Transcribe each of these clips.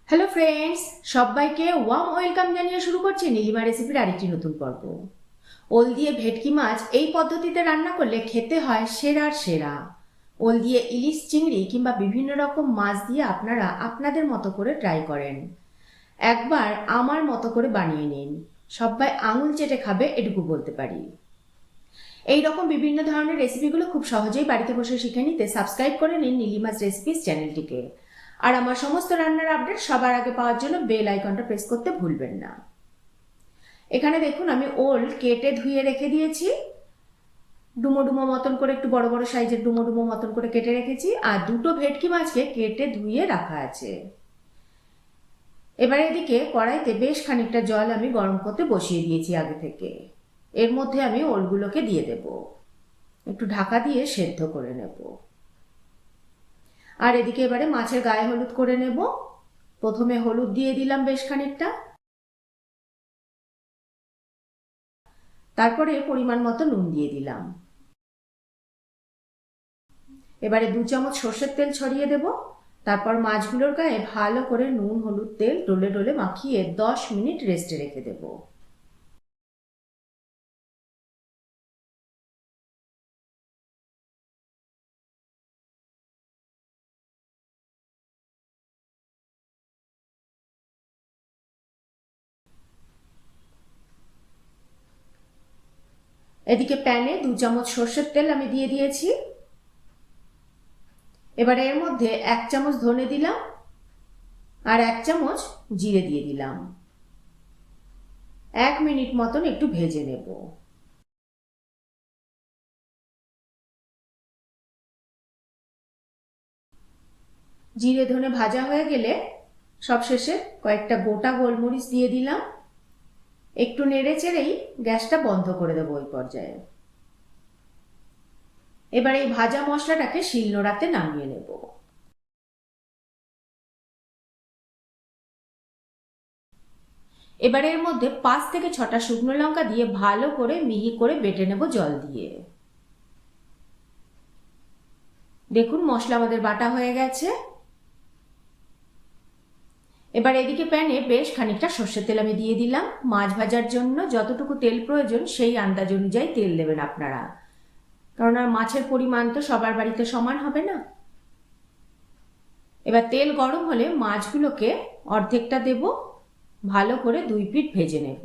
Hello friends, সবাইকে warm welcome জানিয়ে শুরু করছি নীলিমা রেসিপির আরেকটি নতুন পর্ব। ওল দিয়ে ভেটকি মাছ এই পদ্ধতিতে রান্না করলে খেতে হয় সেরার সেরা। ওল দিয়ে ইলিশ, চিংড়ি কিংবা বিভিন্ন রকম মাছ দিয়ে আপনারা আপনাদের মতো করে ট্রাই করেন। একবার আমার মতো করে বানিয়ে নিন, সবাই আঙুল চেটে খাবে এটুকু বলতে পারি। এই রকম বিভিন্ন ধরনের রেসিপিগুলো খুব সহজেই বাড়িতে বসে শিখে নিতে সাবস্ক্রাইব করে নিন নীলিমাস রেসিপিস চ্যানেলটিকে। আর আমার সমস্ত রান্নার আপডেট সবার আগে পাওয়ার জন্য বেল আইকনটা প্রেস করতে ভুলবেন না। এখানে দেখুন আমি ওল কেটে ধুয়ে রেখে দিয়েছি, ডুমো ডুমো মতন করে, একটু বড় বড় সাইজের ডুমো ডুমো মতন করে কেটে রেখেছি। আর দুটো ভেটকি মাছকে কেটে ধুয়ে রাখা আছে। এবারে এদিকে কড়াইতে বেশ খানিকটা জল আমি গরম করতে বসিয়ে দিয়েছি আগে থেকে। এর মধ্যে আমি ওলগুলোকে দিয়ে দেব, একটু ঢাকা দিয়ে সেদ্ধ করে নেব। আর এদিকে এবারে মাছের গায়ে হলুদ করে নেব। প্রথমে হলুদ দিয়ে দিলাম বেশ খানিকটা, তারপরে পরিমাণ মতো নুন দিয়ে দিলাম। এবারে 2 চামচ সর্ষের তেল ছড়িয়ে দেব। তারপর মাছগুলোর গায়ে ভালো করে নুন হলুদ তেল ডলে ডলে মাখিয়ে 10 মিনিট রেস্টে রেখে দেব। এদিকে প্যানে 2 চামচ সর্ষের তেল আমি দিয়ে দিয়েছি। এবারে এর মধ্যে 1 চামচ ধনে দিলাম আর 1 চামচ জিরে দিয়ে দিলাম। 1 মিনিট মতন একটু ভেজে নেব। জিরে ধনে ভাজা হয়ে গেলে সবশেষে কয়েকটা গোটা গোলমরিচ দিয়ে দিলাম। একটু নেড়ে চেড়েই গ্যাসটা বন্ধ করে দেবো ওই পর্যায়ে। এবার এই ভাজা মশলাটাকে শিলনোড়াতে নামিয়ে নেব। এবারে এর মধ্যে 5 থেকে 6টা শুকনো লঙ্কা দিয়ে ভালো করে মিহি করে বেটে নেব জল দিয়ে। দেখুন মশলা আমাদের বাটা হয়ে গেছে। এবার এদিকে প্যানে বেশ খানিকটা সর্ষের তেল আমি দিয়ে দিলাম। মাছ ভাজার জন্য যতটুকু তেল প্রয়োজন সেই আন্দাজ অনুযায়ী তেল দেবেন আপনারা, কারণ আর মাছের পরিমাণ তো সবার বাড়িতে সমান হবে না। এবার তেল গরম হলে মাছগুলোকে অর্ধেকটা দেব, ভালো করে 2 পিঠ ভেজে নেব।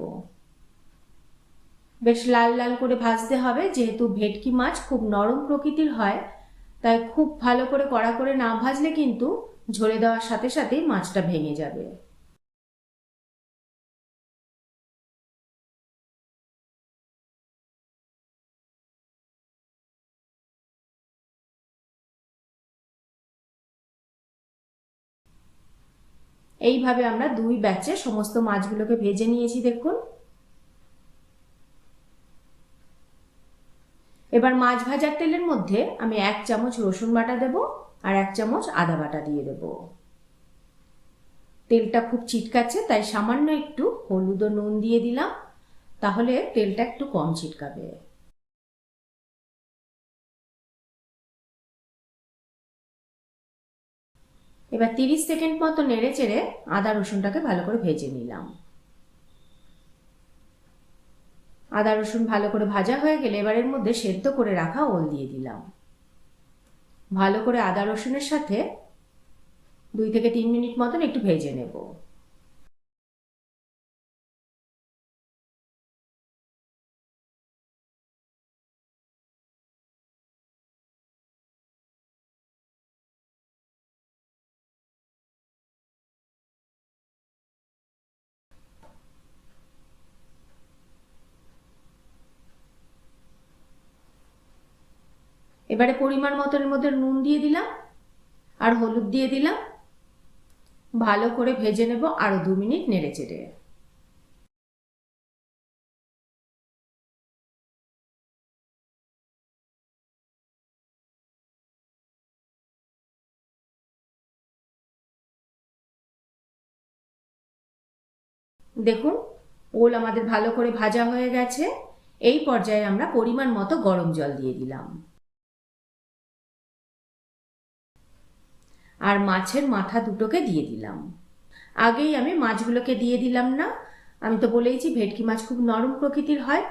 বেশ লাল লাল করে ভাজতে হবে, যেহেতু ভেটকি মাছ খুব নরম প্রকৃতির হয়, তাই খুব ভালো করে কড়া করে না ভাজলে কিন্তু ঝরে দেওয়ার সাথে সাথেই মাছটা ভেঙে যাবে। এইভাবে আমরা 2 ব্যাচে সমস্ত মাছগুলোকে ভেজে নিয়েছি দেখুন। এবার মাছ ভাজার তেলের মধ্যে আমি 1 চামচ রসুন বাটা দেব আর 1 চামচ আদা বাটা দিয়ে দেব। তেলটা খুব চিটকাচ্ছে, তাই সামান্য একটু হলুদ ও নুন দিয়ে দিলাম, তাহলে তেলটা একটু কম ছিটকাবে। এবার 30 সেকেন্ড মতো নেড়ে চেড়ে আদা রসুনটাকে ভালো করে ভেজে নিলাম। আদা রসুন ভালো করে ভাজা হয়ে গেলে এবার এর মধ্যে সেদ্ধ করে রাখা ওল দিয়ে দিলাম। ভালো করে আদা রসুনের সাথে 2 থেকে 3 মিনিট মতন একটু ভেজে নেব। এবারে পরিমাণ মতো এর মধ্যে নুন দিয়ে দিলাম আর হলুদ দিয়ে দিলাম। ভালো করে ভেজে নেব আরো 2 মিনিট নেড়ে চেড়ে। দেখুন ওল আমাদের ভালো করে ভাজা হয়ে গেছে। এই পর্যায়ে আমরা পরিমাণ মতো গরম জল দিয়ে দিলাম আর মাছের মাথা দুটোকে দিয়ে দিলাম। আগেই আমি মাছগুলোকে দিয়ে দিলাম না, আমি তো বলেইছি ভেটকি মাছ খুব নরম প্রকৃতির হয়।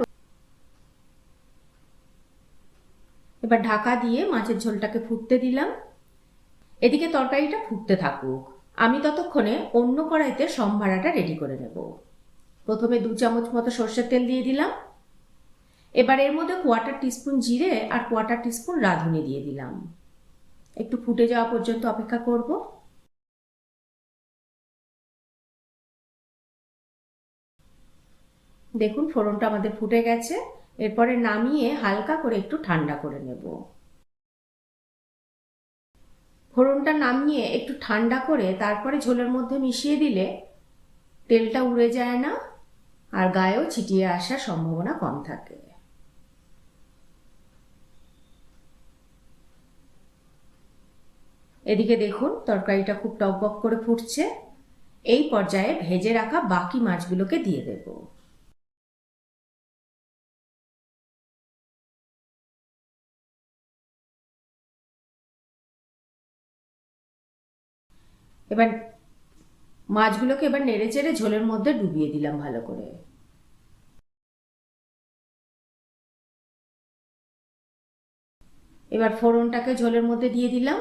এবার ঢাকা দিয়ে মাছের ঝোলটাকে ফুটতে দিলাম। এদিকে তরকারিটা ফুটতে থাকুক, আমি ততক্ষণে অন্য কড়াইতে সম্ভারাটা রেডি করে নেব। প্রথমে 2 চামচ মতো সর্ষের তেল দিয়ে দিলাম। এবার এর মধ্যে 1/4 টিস্পুন জিরে আর 1/4 টিস্পুন রাঁধুনি দিয়ে দিলাম। একটু ফুটে যাওয়া পর্যন্ত অপেক্ষা করব। দেখুন ফোড়নটা আমাদের ফুটে গেছে। এরপরে নামিয়ে হালকা করে একটু ঠান্ডা করে নেব। ফোড়নটা নামিয়ে একটু ঠান্ডা করে তারপরে ঝোলের মধ্যে মিশিয়ে দিলে তেলটা উড়ে যায় না আর গায়েও ছিটিয়ে আসার সম্ভাবনা কম থাকে। এদিকে দেখুন তরকারিটা খুব টকবক করে ফুটছে। এই পর্যায়ে ভেজে রাখা বাকি মাছগুলোকে দিয়ে দেব। এবার মাছগুলোকে নেড়ে চেড়ে ঝোলের মধ্যে ডুবিয়ে দিলাম ভালো করে। এবার ফোড়নটাকে ঝোলের মধ্যে দিয়ে দিলাম।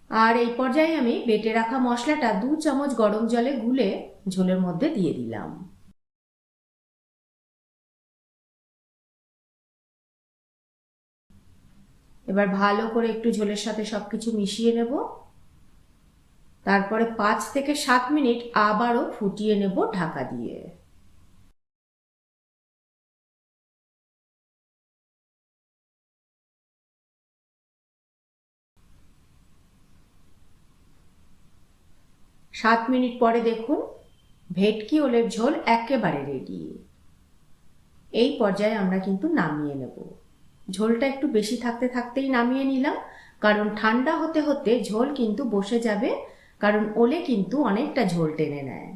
আর এই পর্যায়ে আমি বেটে রাখা মশলাটা 2 চামচ গরম জলে গুলে ঝোলের মধ্যে দিয়ে দিলাম। এবার ভালো করে একটু ঝোলের সাথে সবকিছু মিশিয়ে নেব। তারপরে 5 থেকে 7 মিনিট আবারও ফুটিয়ে নেব ঢাকা দিয়ে। সাত মিনিট পরে দেখুন ভেটকি ওলের ঝোল একেবারে রেডি। এই পর্যায়ে আমরা কিন্তু নামিয়ে নেব। ঝোলটা একটু বেশি থাকতে থাকতেই নামিয়ে নিলাম, কারণ ঠান্ডা হতে হতে ঝোল কিন্তু বসে যাবে, কারণ ওলে কিন্তু অনেকটা ঝোল টেনে নেয়।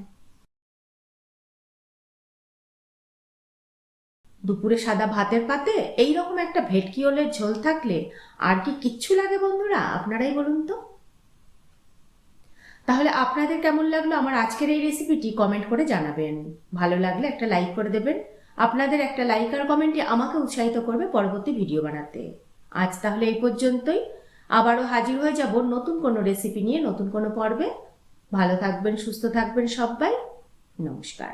দুপুরে সাদা ভাতের পাতে এইরকম একটা ভেটকি ওলের ঝোল থাকলে আর কি কিচ্ছু লাগে বন্ধুরা, আপনারাই বলুন তো। তাহলে আপনাদের কেমন লাগলো আমার আজকের এই রেসিপিটি কমেন্ট করে জানাবেন। ভালো লাগলে একটা লাইক করে দেবেন। আপনাদের একটা লাইক আর কমেন্টই আমাকে উৎসাহিত করবে পরবর্তী ভিডিও বানাতে। আজ তাহলে এই পর্যন্তই। আবারও হাজির হয়ে যাব নতুন কোনো রেসিপি নিয়ে নতুন কোনো পর্বে। ভালো থাকবেন, সুস্থ থাকবেন সবাই। নমস্কার।